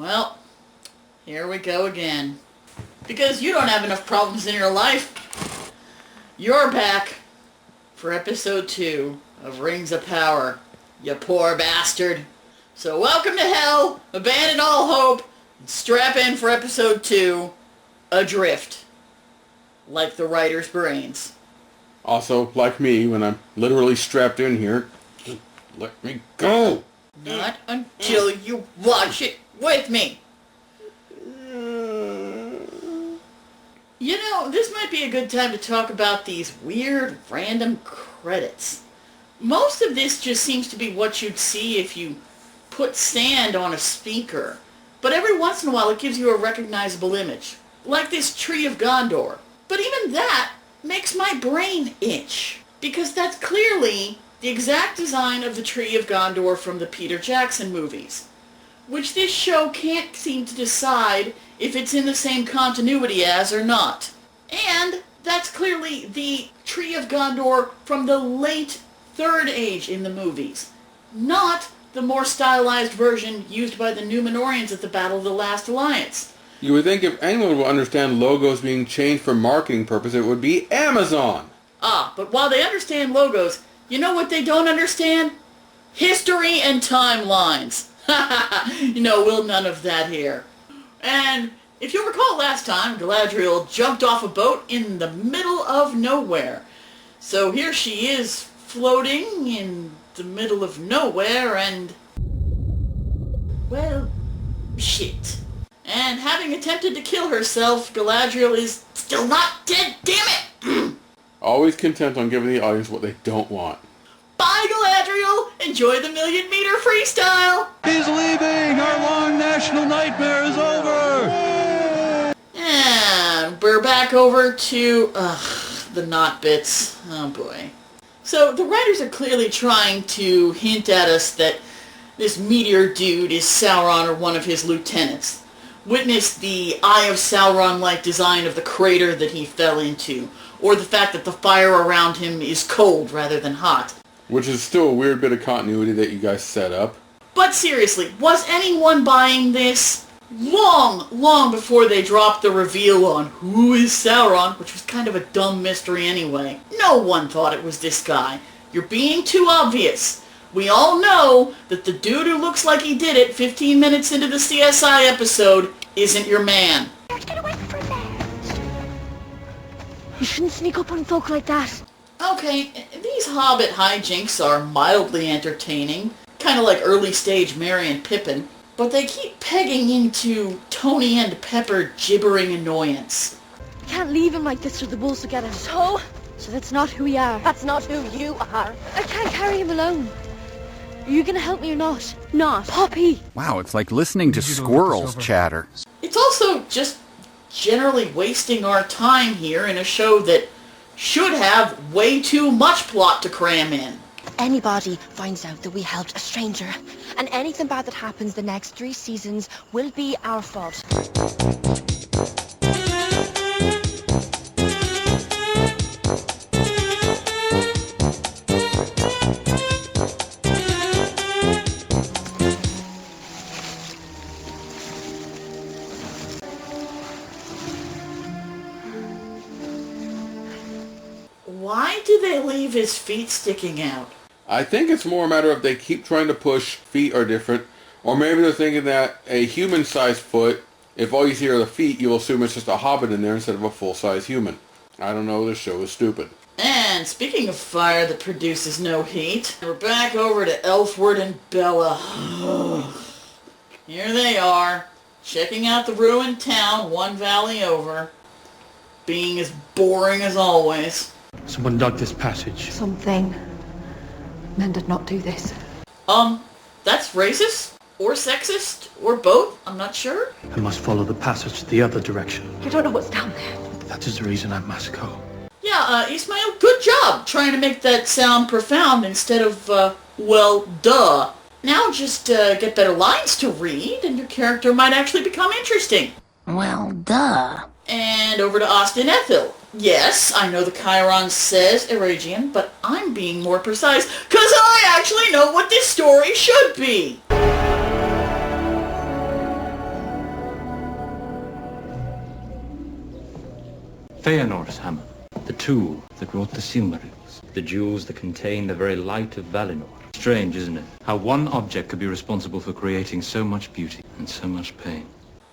Well, here we go again. Because you don't have enough problems in your life, you're back for episode 2 of Rings of Power, you poor bastard. So welcome to hell, abandon all hope, and strap in for episode 2, Adrift. Like the writer's brains. Also, like me, when I'm literally strapped in here, just let me go! Not until you watch it with me! You know, this might be a good time to talk about these weird, random credits. Most of this just seems to be what you'd see if you put sand on a speaker. But every once in a while it gives you a recognizable image. Like this Tree of Gondor. But even that makes my brain itch. Because that's clearly the exact design of the Tree of Gondor from the Peter Jackson movies. Which this show can't seem to decide if it's in the same continuity as or not. And that's clearly the Tree of Gondor from the late Third Age in the movies. Not the more stylized version used by the Númenóreans at the Battle of the Last Alliance. You would think if anyone would understand logos being changed for marketing purpose, it would be Amazon! Ah, but while they understand logos, you know what they don't understand? History and timelines. You know, we'll none of that here. And if you'll recall last time, Galadriel jumped off a boat in the middle of nowhere. So here she is, floating in the middle of nowhere and... well, shit. And having attempted to kill herself, Galadriel is still not dead, damn it! Always content on giving the audience what they don't want. Bye, Galadriel! Enjoy the million-meter freestyle! He's leaving! Our long national nightmare is over! And we're back over to, the not bits. Oh boy. So, the writers are clearly trying to hint at us that this meteor dude is Sauron or one of his lieutenants. Witness the Eye of Sauron-like design of the crater that he fell into, or the fact that the fire around him is cold rather than hot. Which is still a weird bit of continuity that you guys set up. But seriously, was anyone buying this? Long before they dropped the reveal on who is Sauron, which was kind of a dumb mystery anyway. No one thought it was this guy. You're being too obvious. We all know that the dude who looks like he did it 15 minutes into the CSI episode isn't your man. Get away from there! You shouldn't sneak up on folk like that. Okay, these Hobbit hijinks are mildly entertaining, kind of like early stage Merry and Pippin, but they keep pegging into Tony and Pepper gibbering annoyance. You can't leave him like this or the wolves will get him. So that's not who we are. That's not who you are. I can't carry him alone. Are you gonna help me or not? Not. Poppy! Wow, it's like listening to squirrels chatter. It's also just generally wasting our time here in a show that should have way too much plot to cram in. If anybody finds out that we helped a stranger, and anything bad that happens the next 3 seasons will be our fault. Why do they leave his feet sticking out? I think it's more a matter of they keep trying to push feet are different, or maybe they're thinking that a human-sized foot, if all you see are the feet, you'll assume it's just a hobbit in there instead of a full-size human. I don't know, this show is stupid. And speaking of fire that produces no heat, we're back over to Elfward and Bella. Here they are, checking out the ruined town one valley over, being as boring as always. Someone dug this passage. Something. Men did not do this. That's racist? Or sexist? Or both? I'm not sure. I must follow the passage the other direction. You don't know what's down there. That is the reason I must go. Yeah, Ismail, good job trying to make that sound profound instead of, well, duh. Now just get better lines to read and your character might actually become interesting. Well, duh. And over to Austin Ethel. Yes, I know the Chiron says Eragian, but I'm being more precise, because I actually know what this story should be. Feanor's hammer, the tool that wrought the Silmarils, the jewels that contain the very light of Valinor. Strange, isn't it? How one object could be responsible for creating so much beauty and so much pain.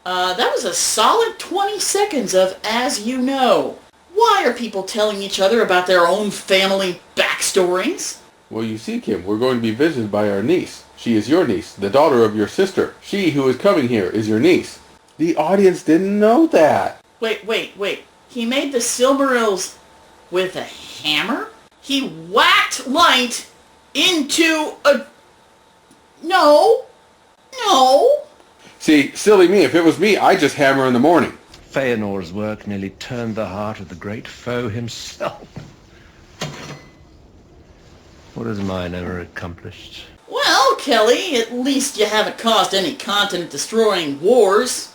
That was a solid 20 seconds of As You Know. Why are people telling each other about their own family backstories? Well, you see, Kim, we're going to be visited by our niece. She is your niece, the daughter of your sister. She who is coming here is your niece. The audience didn't know that. Wait. He made the Silmarils with a hammer? He whacked light into a... No. See, silly me, if it was me, I'd just hammer in the morning. Feanor's work nearly turned the heart of the great foe himself. What has mine ever accomplished? Well, Kelly, at least you haven't caused any continent-destroying wars.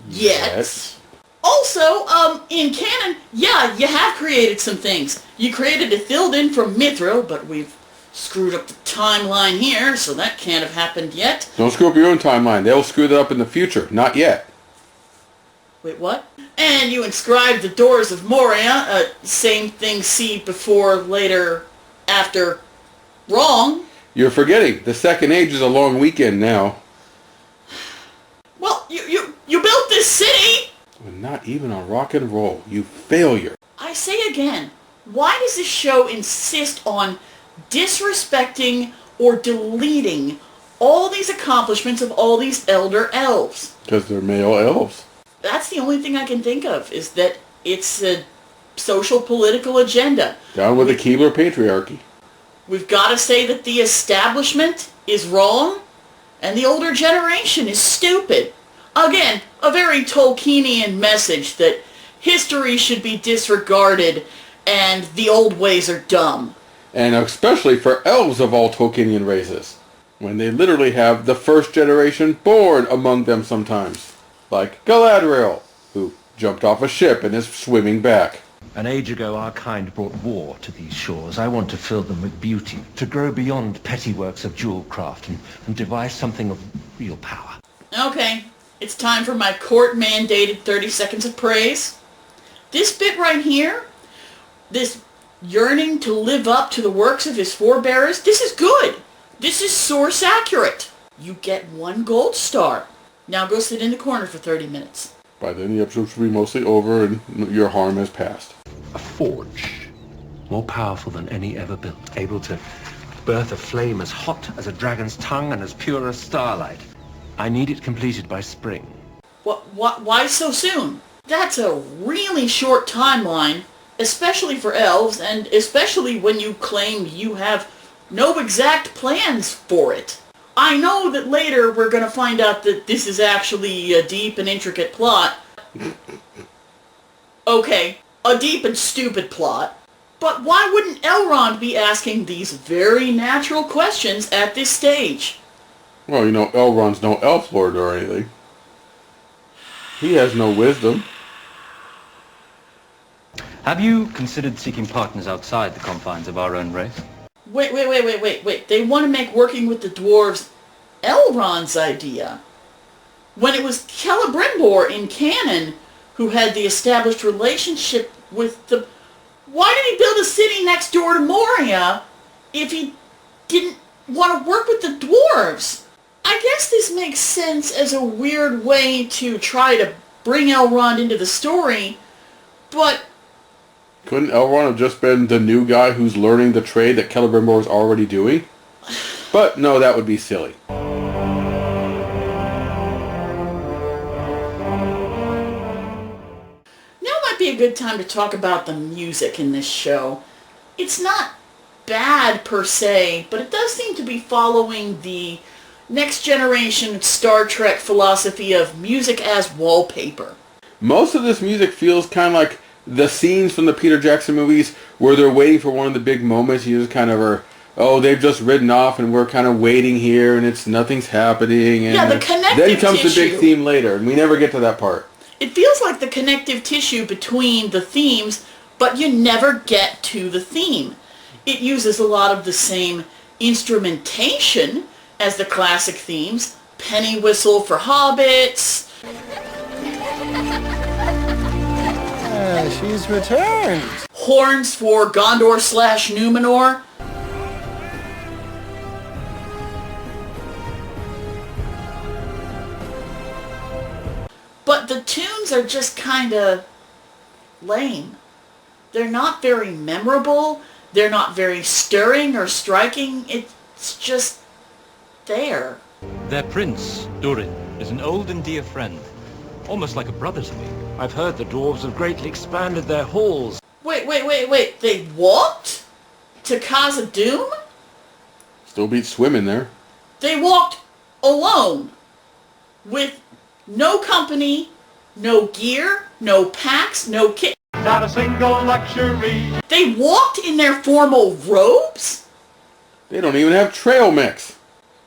Yet. Also, in canon, yeah, you have created some things. You created a Thildin from Mithril, but we've screwed up the timeline here, so that can't have happened yet. Don't screw up your own timeline. They'll screw that up in the future. Not yet. Wait, what? And you inscribed the doors of Moria, same thing, see, before, later, after. Wrong. You're forgetting. The Second Age is a long weekend now. Well, you built this city! Well, not even on rock and roll. You failure. I say again, why does this show insist on disrespecting or deleting all these accomplishments of all these elder elves? Because they're male elves. That's the only thing I can think of, is that it's a social political agenda. Down with the Keebler patriarchy. We've got to say that the establishment is wrong, and the older generation is stupid. Again, a very Tolkienian message that history should be disregarded and the old ways are dumb. And especially for elves of all Tolkienian races, when they literally have the first generation born among them sometimes. Like Galadriel, who jumped off a ship and is swimming back. An age ago, our kind brought war to these shores. I want to fill them with beauty, to grow beyond petty works of jewelcraft and devise something of real power. Okay, it's time for my court-mandated 30 seconds of praise. This bit right here, this yearning to live up to the works of his forebears, this is good. This is source accurate. You get 1 gold star. Now go sit in the corner for 30 minutes. By then the episode should be mostly over and your harm has passed. A forge, more powerful than any ever built, able to birth a flame as hot as a dragon's tongue and as pure as starlight. I need it completed by spring. Why so soon? That's a really short timeline, especially for elves, and especially when you claim you have no exact plans for it. I know that later we're going to find out that this is actually a deep and intricate plot. Okay, a deep and stupid plot. But why wouldn't Elrond be asking these very natural questions at this stage? Well, you know, Elrond's no elf lord or anything. He has no wisdom. Have you considered seeking partners outside the confines of our own race? Wait. They want to make working with the dwarves Elrond's idea. When it was Celebrimbor in canon who had the established relationship with the... Why did he build a city next door to Moria if he didn't want to work with the dwarves? I guess this makes sense as a weird way to try to bring Elrond into the story, but... Couldn't Elrond have just been the new guy who's learning the trade that Celebrimbor is already doing? But no, that would be silly. Now might be a good time to talk about the music in this show. It's not bad per se, but it does seem to be following the next generation Star Trek philosophy of music as wallpaper. Most of this music feels kind of like the scenes from the Peter Jackson movies where they're waiting for one of the big moments. You just kind of are, oh, they've just ridden off and we're kind of waiting here and nothing's happening. And yeah, the connective then comes tissue. the big theme later, and we never get to that part. It feels like the connective tissue between the themes, but you never get to the theme. It uses a lot of the same instrumentation as the classic themes. Penny whistle for hobbits. She's returned. Horns for Gondor/Numenor. But the tunes are just kind of lame. They're not very memorable. They're not very stirring or striking. It's just there. Their prince, Durin, is an old and dear friend. Almost like a brother to me. I've heard the dwarves have greatly expanded their halls. Wait. They walked to Khazad-dûm? Still beats swimming there. They walked alone. With no company, no gear, no packs, no kit. Not a single luxury. They walked in their formal robes? They don't even have trail mix.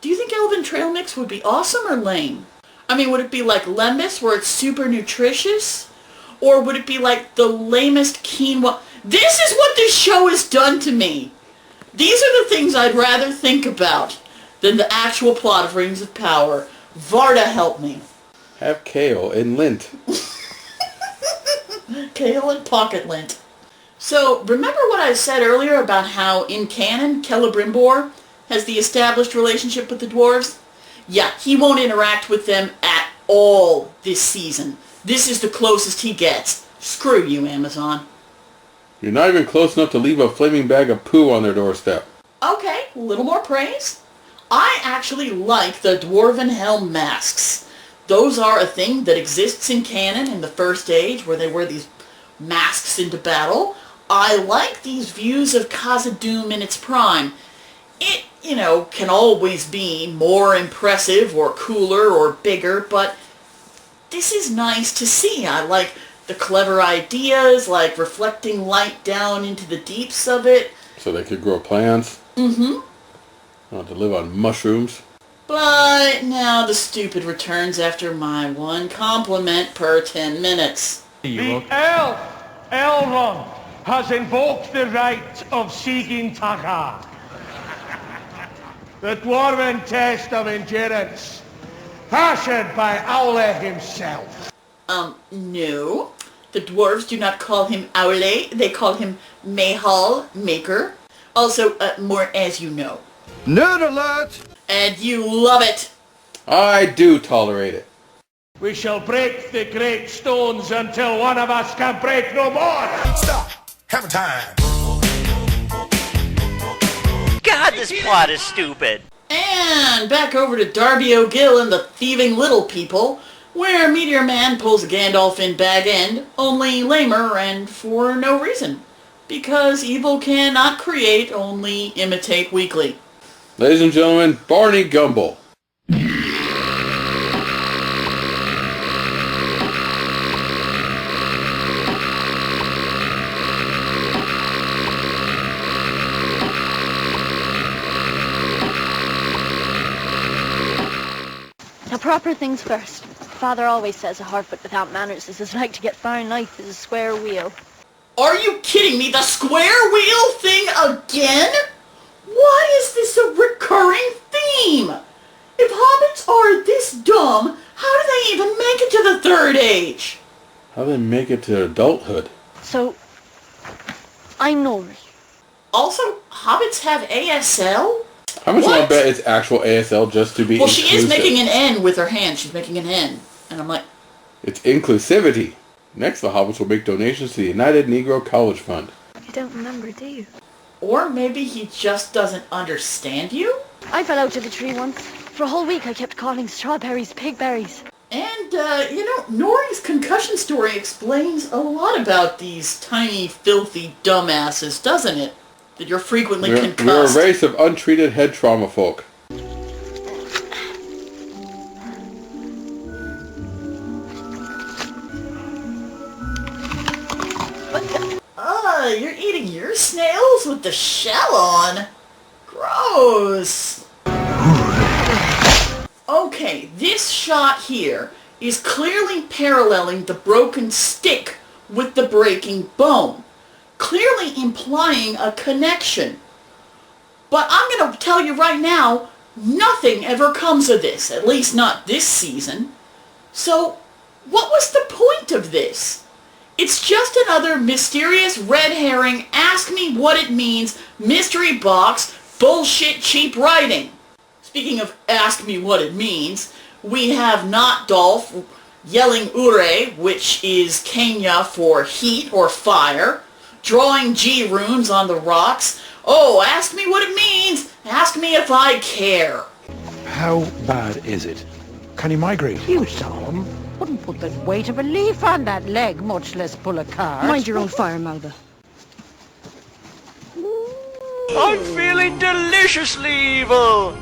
Do you think Elven trail mix would be awesome or lame? I mean, would it be like Lembas where it's super nutritious? Or would it be like the lamest quinoa? This is what this show has done to me. These are the things I'd rather think about than the actual plot of Rings of Power. Varda, help me. Have kale and lint. Kale and pocket lint. So, remember what I said earlier about how in canon, Celebrimbor has the established relationship with the dwarves? Yeah, he won't interact with them at all this season. This is the closest he gets. Screw you, Amazon. You're not even close enough to leave a flaming bag of poo on their doorstep. Okay, a little more praise. I actually like the Dwarven Helm masks. Those are a thing that exists in canon in the First Age, where they wear these masks into battle. I like these views of Khazad-dûm in its prime. It, can always be more impressive or cooler or bigger, but this is nice to see. I like the clever ideas, like reflecting light down into the deeps of it. So they could grow plants. Mm-hmm. Not to live on mushrooms. But now the stupid returns after my one compliment per 10 minutes. The elf, Elrond, has invoked the right of Sigyn Tagar. The dwarven test of endurance, fashioned by Aule himself. No. The dwarves do not call him Aule, they call him Mahal, Maker. Also, more as you know. Nerd alert! And you love it. I do tolerate it. We shall break the great stones until one of us can break no more. Stop. Have a time. God, this plot is stupid. And back over to Darby O'Gill and the Thieving Little People, where Meteor Man pulls a Gandalf in Bag End, only lamer and for no reason. Because evil cannot create, only imitate weakly. Ladies and gentlemen, Barney Gumble. Now, proper things first. Father always says a Harfoot without manners is as like to get far in life as a square wheel. Are you kidding me? The square wheel thing again? Why is this a recurring theme? If hobbits are this dumb, how do they even make it to the Third Age? How do they make it to adulthood? So, I'm Nori. Also, hobbits have ASL? How much do I What? bet it's actual ASL just to be Well, inclusive? she is making an N with her hand. She's making an N. And I'm like, It's inclusivity. Next, the hobbits will make donations to the United Negro College Fund. You don't remember, do you? or maybe he just doesn't understand you? I fell out of the tree once. For a whole week I kept calling strawberries pigberries. And, Nori's concussion story explains a lot about these tiny, filthy dumbasses, doesn't it? That you're frequently concussed. We're a race of untreated head trauma folk. You're eating your snails with the shell on. Gross. Okay, this shot here is clearly paralleling the broken stick with the breaking bone, clearly implying a connection. But I'm going to tell you right now, nothing ever comes of this, at least not this season. So, what was the point of this? It's just another mysterious red herring, ask me what it means, mystery box, bullshit cheap writing. Speaking of ask me what it means, we have Not Dolph yelling Ure, which is Kenya for heat or fire, drawing G runes on the rocks. Oh, ask me what it means. Ask me if I care. How bad is it? Can he migrate? You saw him. Wouldn't put the weight of a leaf on that leg, much less pull a cart. Mind your own fire, Malva. I'm feeling deliciously evil.